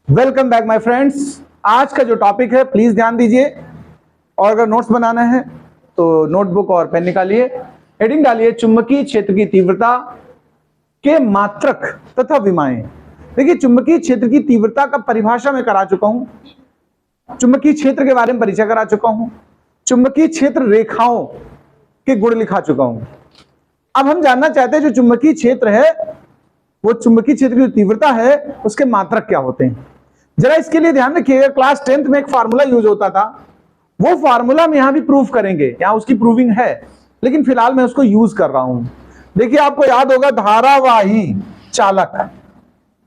Welcome back my friends. आज का जो टॉपिक है प्लीज ध्यान दीजिए, और अगर नोट्स बनाना है तो नोटबुक और पेन निकालिए। हेडिंग डालिए चुंबकीय क्षेत्र की तीव्रता के मात्रक तथा विमाएं। देखिए, चुंबकीय क्षेत्र की तीव्रता का परिभाषा मैं करा चुका हूं, चुंबकीय क्षेत्र के बारे में परिचय करा चुका हूं, चुंबकीय क्षेत्र रेखाओं के गुण लिखा चुका हूं। अब हम जानना चाहते हैं जो चुंबकीय क्षेत्र है, वो चुंबकीय क्षेत्र की तीव्रता है, उसके मात्रक क्या होते हैं। जरा इसके लिए ध्यान रखिएगा, क्लास 10th में एक फार्मूला यूज होता था, वो फार्मूला में यहां भी प्रूफ करेंगे, यहां उसकी प्रूविंग है, लेकिन फिलहाल मैं उसको यूज कर रहा हूं। देखिए, आपको याद होगा धारावाही चालक।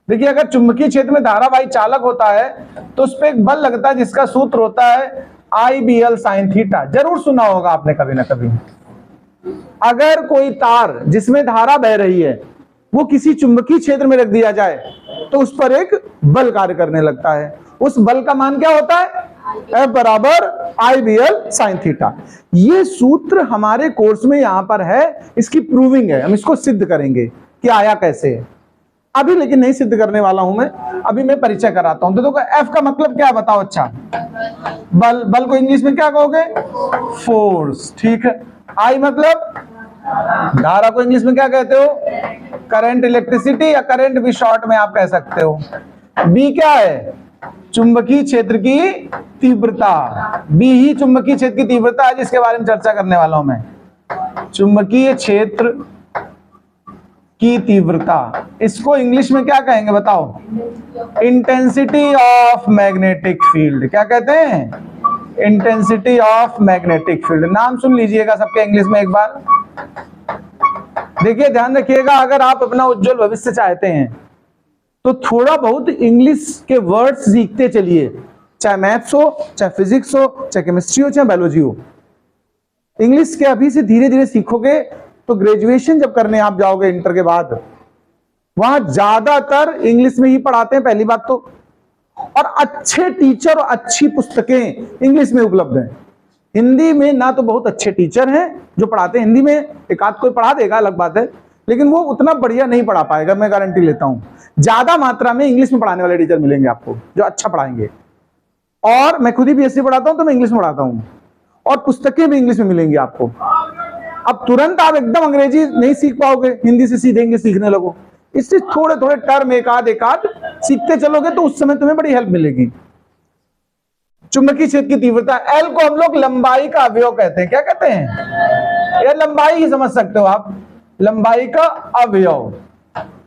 देखिए, अगर चुंबकीय क्षेत्र में धारावाही चालक होता है तो उस पर एक बल लगता है जिसका सूत्र होता है IBL sin थीटा। जरूर सुना होगा आपने कभी ना कभी। अगर कोई तार जिसमें धारा बह रही है वो किसी चुंबकीय क्षेत्र में रख दिया जाए तो उस पर एक बल कार्य करने लगता है। उस बल का मान क्या होता है? F बराबर IBL sin थीटा। ये सूत्र हमारे कोर्स में यहां पर है, इसकी प्रूविंग है, हम इसको सिद्ध करेंगे कि आया कैसे है। अभी लेकिन नहीं सिद्ध करने वाला हूं मैं, अभी मैं परिचय कराता हूं। तो देखो, F का मतलब क्या बताओ? अच्छा, बल। बल को इंग्लिश में क्या कहोगे? फोर्स। ठीक है। I मतलब धारा को इंग्लिश में क्या कहते हो? करंट, इलेक्ट्रिसिटी, या करंट भी शॉर्ट में आप कह सकते हो। B क्या है? चुंबकीय क्षेत्र की तीव्रता। B ही चुंबकीय क्षेत्र की तीव्रता है जिसके बारे में चर्चा करने वाला हूं मैं। चुंबकीय क्षेत्र की तीव्रता, इसको इंग्लिश में क्या कहेंगे बताओ? Intensity of magnetic field. क्या कहते हैं? Intensity of magnetic field. नाम सुन लीजिएगा सबके इंग्लिश में एक बार। देखिए, ध्यान रखिएगा, अगर आप अपना उज्जवल भविष्य चाहते हैं तो थोड़ा बहुत इंग्लिश के वर्ड्स सीखते चलिए, चाहे मैथ्स हो, चाहे फिजिक्स हो, चाहे केमिस्ट्री हो, चाहे बायोलॉजी हो। इंग्लिश के अभी से धीरे धीरे सीखोगे तो ग्रेजुएशन जब करने आप जाओगे इंटर के बाद, वहां ज्यादातर इंग्लिश में ही पढ़ाते हैं, पहली बात तो, और अच्छे टीचर और अच्छी पुस्तकें इंग्लिश में उपलब्ध हैं। हिंदी में ना तो बहुत अच्छे टीचर हैं जो पढ़ाते हैं, हिंदी में एक आध कोई पढ़ा देगा अलग बात है, लेकिन वो उतना बढ़िया नहीं पढ़ा पाएगा, मैं गारंटी लेता हूं। ज्यादा मात्रा में इंग्लिश में पढ़ाने वाले टीचर मिलेंगे आपको जो अच्छा पढ़ाएंगे। और मैं खुद ही BSc पढ़ाता हूं तो मैं इंग्लिश में पढ़ाता हूं, और पुस्तकें भी इंग्लिश में मिलेंगी आपको। अब तुरंत आप एकदम अंग्रेजी नहीं सीख पाओगे, हिंदी से सीखेंगे, सीखने लगो। इससे थोड़े थोड़े टर्म एक आध सीखते चलोगे तो उस समय तुम्हें बड़ी हेल्प मिलेगी। चुंबकीय क्षेत्र की तीव्रता, L को हम लोग लंबाई का अवयव कहते हैं। क्या कहते हैं? ये लंबाई ही समझ सकते हो आप, लंबाई का अवयव।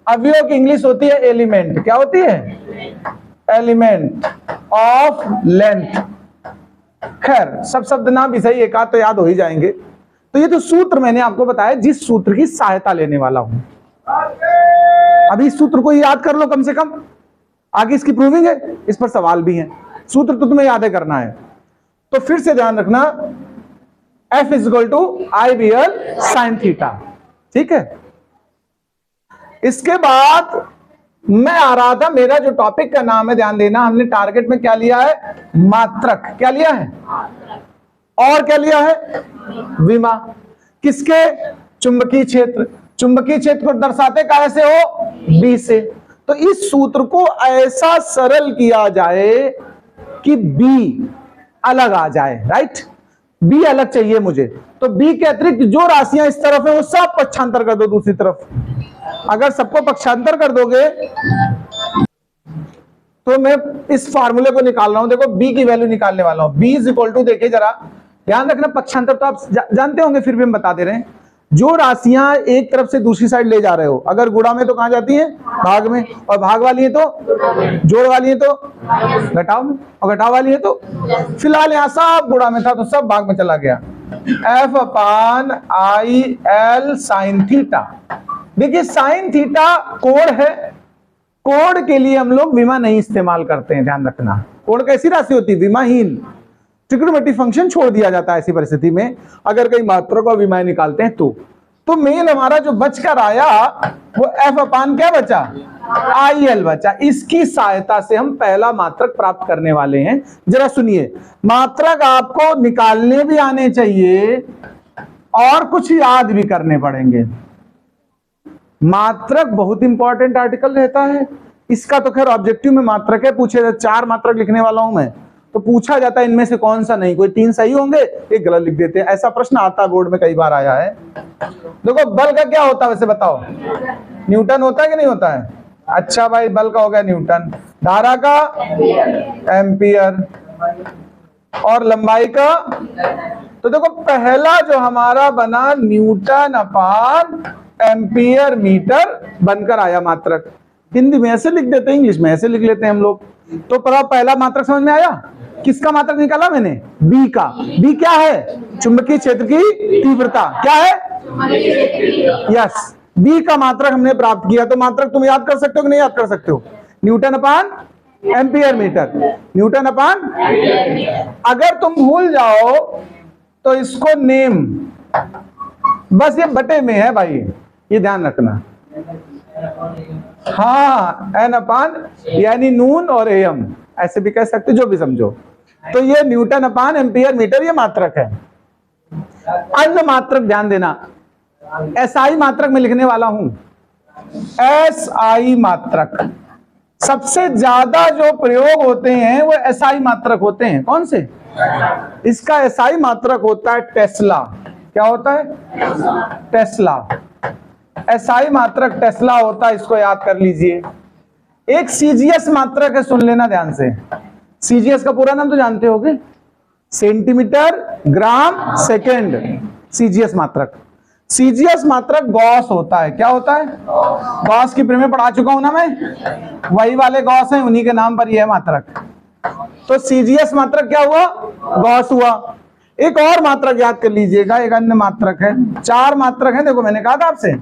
अवयव की इंग्लिश होती है एलिमेंट। क्या होती है? Element of length. खैर, सब शब्द नाम भी सही, एक आध तो याद हो ही जाएंगे। तो ये तो सूत्र मैंने आपको बताया जिस सूत्र की सहायता लेने वाला हूं। अभी इस सूत्र को याद कर लो कम से कम, आगे इसकी प्रूविंग है, इस पर सवाल भी है। सूत्र तो तुम्हें याद करना है। तो फिर से ध्यान रखना, F = IBL sin थीटा। ठीक है। इसके बाद मैं आ रहा था, मेरा जो टॉपिक का नाम है, ध्यान देना, हमने टारगेट में क्या लिया है? मात्रक। क्या लिया है? और क्या लिया है? विमा। किसके? चुंबकीय क्षेत्र। चुंबकीय क्षेत्र को दर्शाते कैसे हो? B से। तो इस सूत्र को ऐसा सरल किया जाए कि B अलग आ जाए। राइट? B अलग चाहिए मुझे, तो B के अतिरिक्त जो राशियां इस तरफ है वो सब पक्षांतर कर दो दूसरी तरफ। अगर सबको पक्षांतर कर दोगे तो मैं इस फार्मूले को निकाल रहा हूं। देखो, B की वैल्यू निकालने वाला हूं। B = देखिए, जरा ध्यान रखना, पक्षांतर तो आप जानते होंगे, फिर भी हम बता दे रहे हैं। जो राशियां एक तरफ से दूसरी साइड ले जा रहे हो, अगर गुणा में तो कहां जाती है? भाग में, और भाग वाली है तो जोड़ वाली है तो घटाव में, और घटाव वाली है तो, फिलहाल यहां सब गुणा में था तो सब भाग में चला गया। F/IL sin theta. देखिए, साइन थीटा कोण है, कोण के लिए हम लोग विमा नहीं इस्तेमाल करते हैं, ध्यान रखना। कोण कैसी राशि होती है? विमाहीन। ट्रिग्नोमेट्रिक फंक्शन छोड़ दिया जाता है ऐसी परिस्थिति में, अगर कई मात्रक और विमाएं निकालते हैं तो मेन हमारा जो बचकर आया वो F/ क्या बचा? IL बचा। इसकी सहायता से हम पहला मात्रक प्राप्त करने वाले हैं। जरा सुनिए, मात्रक आपको निकालने भी आने चाहिए और कुछ याद भी करने पड़ेंगे। मात्रक बहुत इंपॉर्टेंट आर्टिकल रहता है, इसका तो खैर ऑब्जेक्टिव में मात्रक है, पूछे 4 मात्रक लिखने वाला हूं मैं, तो पूछा जाता है इनमें से कौन सा नहीं, कोई 3 सही होंगे, एक गलत लिख देते हैं। ऐसा प्रश्न आता है बोर्ड में, कई बार आया है। देखो बल का क्या होता है वैसे बताओ, न्यूटन होता है कि नहीं होता है? अच्छा भाई, बल का हो गया न्यूटन, धारा का एम्पियर, और लंबाई का, तो देखो पहला जो हमारा बना न्यूटन अपान एम्पियर मीटर बनकर आया मात्रक। हिंदी में ऐसे लिख देते हैं, इंग्लिश में ऐसे लिख लेते हैं हम लोग। तो पहला मात्रक समझ में आया? किसका मात्रक निकाला मैंने? बी का। बी क्या है? चुंबकीय क्षेत्र की तीव्रता। क्या है? यस, बी का मात्रक हमने प्राप्त किया। तो मात्रक तुम याद कर सकते हो कि नहीं याद कर सकते हो? Newton upon ampere metre, Newton अपान। अगर तुम भूल जाओ तो इसको नेम, बस ये बटे में है भाई, ये ध्यान रखना। हाँ, एन अपान यानी नून और एम, ऐसे भी कह सकते, जो भी समझो। तो ये न्यूटन अपान एम्पियर मीटर ये मात्रक है। अन्य मात्रक ध्यान देना, एसआई मात्रक में लिखने वाला हूं। एसआई मात्रक सबसे ज्यादा जो प्रयोग होते हैं वो एसआई मात्रक होते हैं। कौन से? इसका एसआई मात्रक होता है टेस्ला। क्या होता है? टेस्ला। एसआई मात्रक टेस्ला होता है, इसको याद कर लीजिए। एक सीजीएस मात्रक है, सुन लेना ध्यान से। सीजीएस का पूरा नाम तो जानते होगे, सेंटीमीटर ग्राम सेकेंड, सीजीएस मात्रक। सीजीएस मात्रक गॉस होता है। क्या होता है? गॉस की प्रेम पढ़ा चुका हूं ना मैं, वही वाले गॉस हैं, उन्हीं के नाम पर यह मात्रक। तो सीजीएस मात्रक क्या हुआ? गॉस हुआ। एक और मात्रक याद कर लीजिएगा, एक अन्य मात्रक है। 4 मात्रक है, देखो मैंने कहा था आपसे।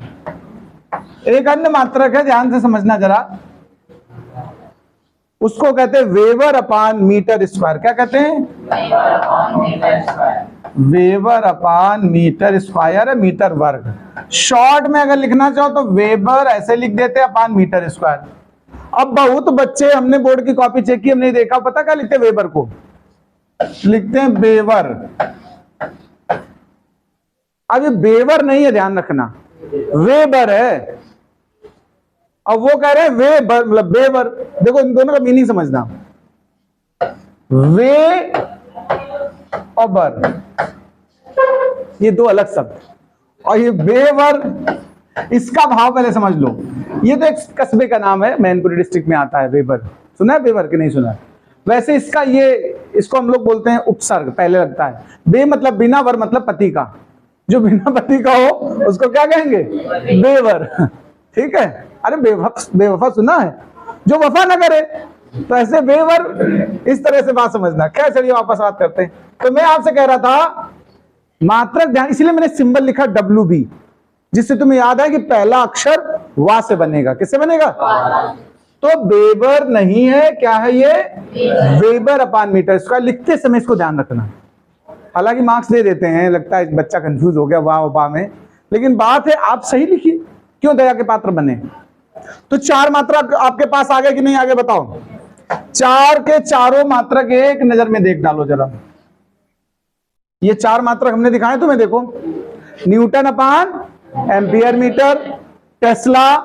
एक अन्य मात्रक है, ध्यान से समझना जरा, उसको कहते हैं वेबर अपान मीटर स्क्वायर। क्या कहते हैं? वेबर अपान मीटर स्क्वायर है, मीटर वर्ग। शॉर्ट में अगर लिखना चाहो तो वेबर ऐसे लिख देते हैं, अपान मीटर स्क्वायर। अब बहुत बच्चे, हमने बोर्ड की कॉपी चेक की, हमने देखा, पता क्या लिखते हैं? वेबर को लिखते हैं बेवर। अब ये बेवर नहीं है, ध्यान रखना, वेबर है। अब वो कह रहे हैं वेबर मतलब बेवर। देखो इन दोनों का मीनिंग समझना, वे और बर, ये 2 अलग शब्द, और ये बेवर, इसका भाव पहले समझ लो। ये तो एक कस्बे का नाम है, मैनपुरी डिस्ट्रिक्ट में आता है वेबर। सुना है बेवर कि नहीं सुना है? वैसे इसका इसको हम लोग बोलते हैं उपसर्ग, पहले लगता है। बे मतलब बिना, वर मतलब पति का। जो बिना पति का हो उसको क्या कहेंगे? बेवर। ठीक है? अरे बेवफा सुना है? जो वफा ना करे, तो ऐसे बेवर, इस तरह से बात समझना। क्या, चलिए वापस बात करते हैं। तो मैं आपसे कह रहा था मात्रक ध्यान, इसलिए मैंने सिंबल लिखा WB, जिससे तुम्हें याद है कि पहला अक्षर वा से बनेगा। किससे बनेगा? तो बेबर नहीं है, क्या है ये? वेबर अपान मीटर स्क्वायर। लिखते समय इसको ध्यान रखना। हालांकि मार्क्स दे देते हैं, लगता है बच्चा कंफ्यूज हो गया वाह में, लेकिन बात है आप सही लिखिए, क्यों दया के पात्र बने। तो 4 मात्रक आपके पास आ गए कि नहीं आगे बताओ? 4 के चारों मात्रक एक नजर में देख डालो जरा। ये 4 मात्रक हमने दिखाए तुम्हें, देखो, newton upon ampere metre, tesla,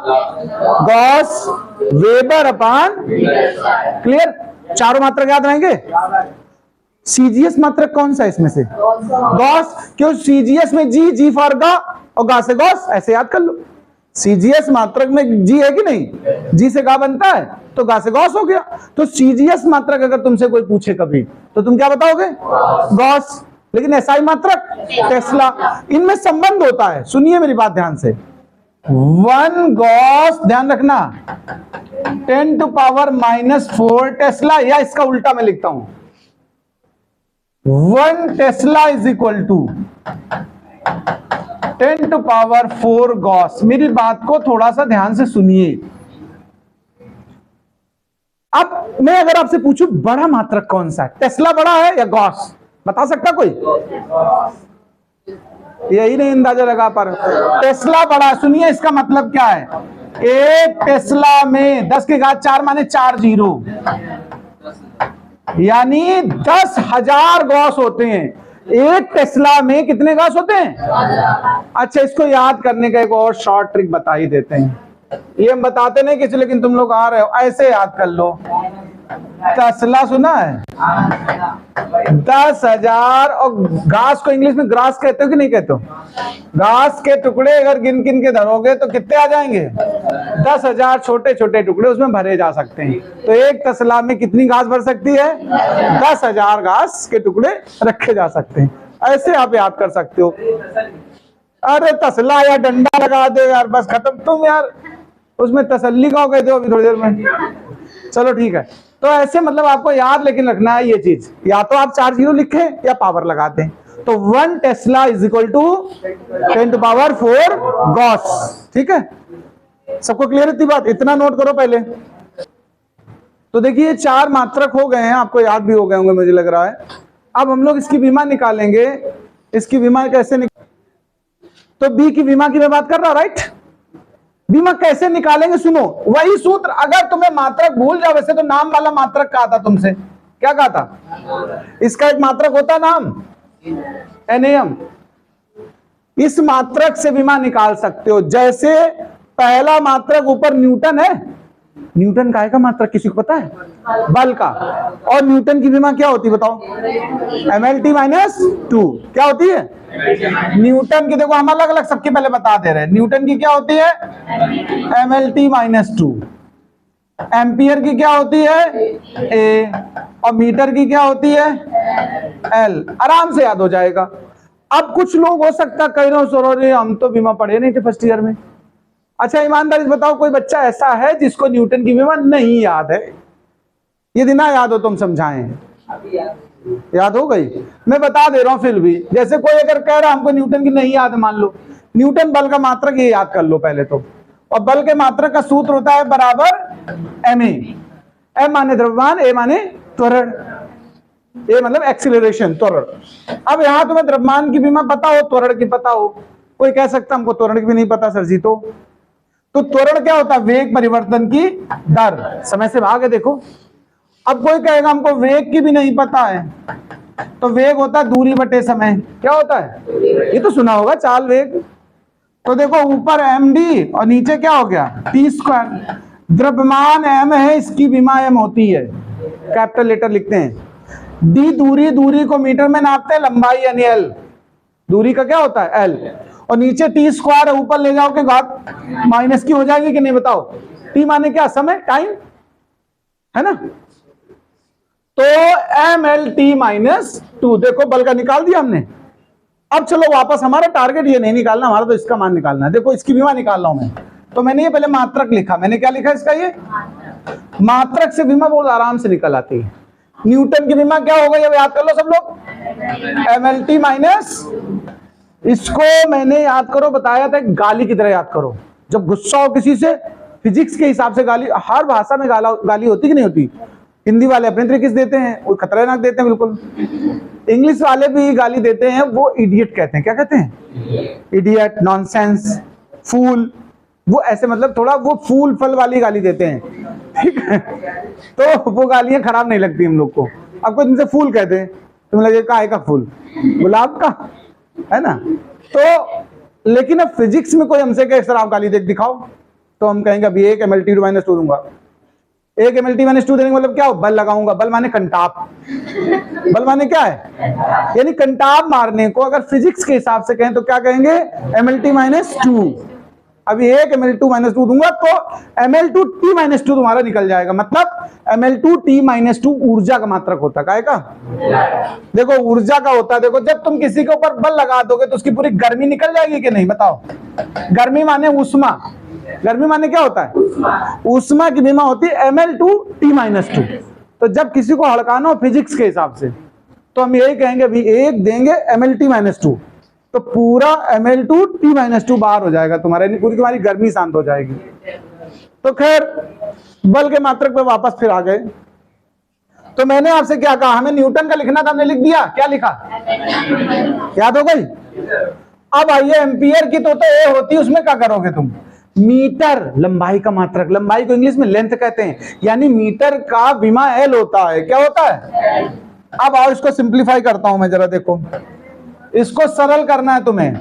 gauss, weber upon. Clear? चारों मात्रक याद रहेंगे। सीजीएस मात्रक कौन सा है इसमें से? गॉस। क्यों? सीजीएस में जी फॉर गा और गा से गॉस, ऐसे याद कर लो। सीजीएस मात्रक में जी है कि नहीं? जी से गा बनता है, तो गा से गॉस हो गया। तो सीजीएस मात्रक अगर तुमसे कोई पूछे कभी, तो तुम क्या बताओगे? गॉस। लेकिन एसआई मात्रक टेस्ला। इनमें संबंध होता है, सुनिए मेरी बात ध्यान से। 1 गॉस, ध्यान रखना, 10⁻⁻4 टेस्ला, या इसका उल्टा मैं लिखता हूं, 1 tesla is equal to 10⁻4 gauss. मेरी बात को थोड़ा सा ध्यान से सुनिए। अब मैं अगर आपसे पूछूं बड़ा मात्रक कौन सा है, टेस्ला बड़ा है या गॉस? बता सकता कोई? यही नहीं अंदाजा लगा पर टेस्ला बड़ा। सुनिए इसका मतलब क्या है। एक टेस्ला में 10 की घात 4 माने 4 जीरो, यानी 10,000 गॉस होते हैं। एक टेस्ला में कितने गॉस होते हैं? अच्छा, इसको याद करने का एक और शॉर्ट ट्रिक बता ही देते हैं। ये हम बताते नहीं किसी, लेकिन तुम लोग आ रहे हो, ऐसे याद कर लो। तसला सुना है? 10,000। और घास को इंग्लिश में ग्रास कहते हो कि नहीं कहते हो? घास के टुकड़े अगर गिन गिन के धरोगे तो कितने आ जाएंगे? 10,000 छोटे छोटे टुकड़े उसमें भरे जा सकते हैं। तो एक तसला में कितनी घास भर सकती है? 10,000 घास के टुकड़े रखे जा सकते हैं। ऐसे आप याद कर सकते हो। अरे तसला या डंडा लगा दे यार, बस खत्म। तुम यार उसमें तसल्ली का कहते हो अभी थोड़ी देर में। चलो ठीक है। तो ऐसे मतलब आपको याद लेकिन रखना है ये चीज, या तो आप 4 जीरो लिखे या पावर लगाते हैं। तो 1 tesla is equal to 10⁴ gauss. ठीक है, सबको क्लियर इतनी बात? इतना नोट करो पहले। तो देखिए 4 मात्रक हो गए हैं, आपको याद भी हो गए होंगे मुझे लग रहा है। अब हम लोग इसकी विमा निकालेंगे। इसकी विमा कैसे तो बी की विमा की मैं बात कर रहा हूं, राइट? विमा कैसे निकालेंगे? सुनो, वही सूत्र। अगर तुम्हें मात्रक भूल जाओ, वैसे तो नाम वाला मात्रक कहा था तुमसे, क्या कहा था? इसका एक मात्रक होता नाम, NAM। इस मात्रक से विमा निकाल सकते हो। जैसे पहला मात्रक ऊपर न्यूटन है। न्यूटन का है का मात्रक किसी को पता है? बल का। और न्यूटन की विमा क्या होती है बताओ? MLT-2। क्या होती है? न्यूटन की देखो हम अलग अलग सबके पहले बता दे रहे हैं। न्यूटन की क्या होती है? MLT-2। एम्पियर की क्या होती है? A। और मीटर की क्या होती है? L। आराम से याद हो जाएगा। अब कुछ लोग हो सकता कह रहे हो सर हम तो बीमा पढ़े नहीं थे फर्स्ट ईयर में। अच्छा ईमानदारी से बताओ, कोई बच्चा ऐसा है जिसको न्यूटन की विमा नहीं याद है? यदि ना याद हो तुम समझाएं। याद हो गई? मैं बता दे रहा हूं फिर भी। जैसे कोई अगर कह रहा हमको न्यूटन की नहीं याद, मान लो न्यूटन बल का मात्रक ये याद कर लो पहले तो। और बल के मात्रक का सूत्र होता है बराबर ma। m माने द्रव्यमान, a माने त्वरण। a मतलब एक्सीलरेशन, त्वरण। अब यहां तुम्हें द्रव्यमान की विमा पता हो, त्वरण की पता हो। कोई कह सकता हमको त्वरण की भी नहीं पता सर जी। तो त्वरण क्या होता है? वेग परिवर्तन की दर, समय से भाग है। देखो अब कोई कहेगा हमको वेग की भी नहीं पता है, तो वेग होता है दूरी बटे समय। क्या होता है? ये तो सुना होगा, चाल वेग। तो देखो ऊपर md और नीचे क्या हो गया? t²। द्रव्यमान m है, इसकी विमा m होती है, कैपिटल लेटर लिखते हैं। d दूरी, दूरी को मीटर में नापते हैं, लंबाई यानी l। दूरी का क्या होता है? l। और नीचे t² है, ऊपर ले जाओगे घात माइनस की हो जाएगी कि नहीं बताओ? t माने क्या? समय, टाइम, है ना? तो MLT-2। देखो बल का निकाल दिया हमने। अब चलो वापस, हमारा टारगेट ये नहीं निकालना, हमारा तो इसका मान निकालना है। देखो इसकी विमा निकाल रहा हूं मैं, तो मैंने ये पहले मात्रक लिखा। मैंने क्या लिखा इसका? ये मात्रक से विमा बहुत आराम से निकल आती है। न्यूटन की विमा क्या हो गई? अब याद कर लो सब लोग। MLT-। इसको मैंने याद करो बताया था, गाली की तरह याद करो। जब गुस्सा हो किसी से, फिजिक्स के हिसाब से गाली, हर भाषा में गाली होती कि नहीं होती? हिंदी वाले अपने तरीके से देते हैं, वो खतरनाक देते हैं बिल्कुल। इंग्लिश वाले भी गाली देते हैं, वो इडियट कहते हैं। क्या कहते हैं? इडियट, नॉनसेंस, फूल। वो ऐसे मतलब थोड़ा वो फूल फल वाली गाली देते हैं, ठीक है? तो वो गालियां खराब नहीं लगती हम लोग को। अब कोई तुमसे फूल कहते हैं, तुम्हें लगेगा काहे का फूल? गुलाब का, है ना? तो लेकिन अब फिजिक्स में कोई हमसे कहे सर आप गाली दिखाओ, तो हम कहेंगे अभी 1 MLT-2 दूंगा। 1 MLT-2 देने का मतलब क्या हो? बल लगाऊंगा। बल माने कंटाप। बल माने क्या है? यानी कंटाप मारने को अगर फिजिक्स के हिसाब से कहें तो क्या कहेंगे? MLT-2। अभी 1 ML2-2 दूंगा तो ML2T-2 तुम्हारा निकल जाएगा। मतलब ML2T-2 ऊर्जा का मात्रक होता है। काय का? देखो ऊर्जा का होता है। देखो जब तुम किसी के ऊपर बल लगा दोगे तो उसकी पूरी गर्मी निकल जाएगी कि नहीं बताओ? गर्मी माने ऊष्मा। गर्मी माने क्या होता है? ऊष्मा की विमा होती है ML2T-2। तो जब किसी को हड़काना हो फिजिक्स के हिसाब से तो हम यही कहेंगे अभी 1 देंगे MLT-2, तो पूरा ML2T-2 बाहर हो जाएगा तुम्हारा, यानी पूरी तुम्हारी गर्मी शांत हो जाएगी। तो खैर बल के मात्रक पे वापस फिर आ गए। तो मैंने आपसे क्या कहा? हमें न्यूटन का लिखना था, हमने लिख दिया। क्या लिखा? याद हो गई? अब आइए एम्पियर की तो ए होती है, उसमें क्या करोगे तुम? मीटर, लंबाई का मात्रक। लंबाई को इंग्लिश में लेंथ कहते हैं, यानी मीटर का विमा L होता है। क्या होता है? अब आओ इसको सिंप्लीफाई करता हूं मैं, जरा देखो। इसको सरल करना है तुम्हें।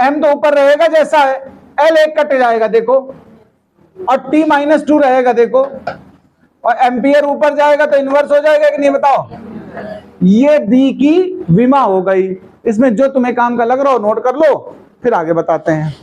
m तो ऊपर रहेगा जैसा है, L एक कट जाएगा देखो, और T-2 रहेगा देखो, और एम्पियर ऊपर जाएगा तो इन्वर्स हो जाएगा कि नहीं बताओ। ये दी की विमा हो गई। इसमें जो तुम्हें काम का लग रहा हो नोट कर लो, फिर आगे बताते हैं।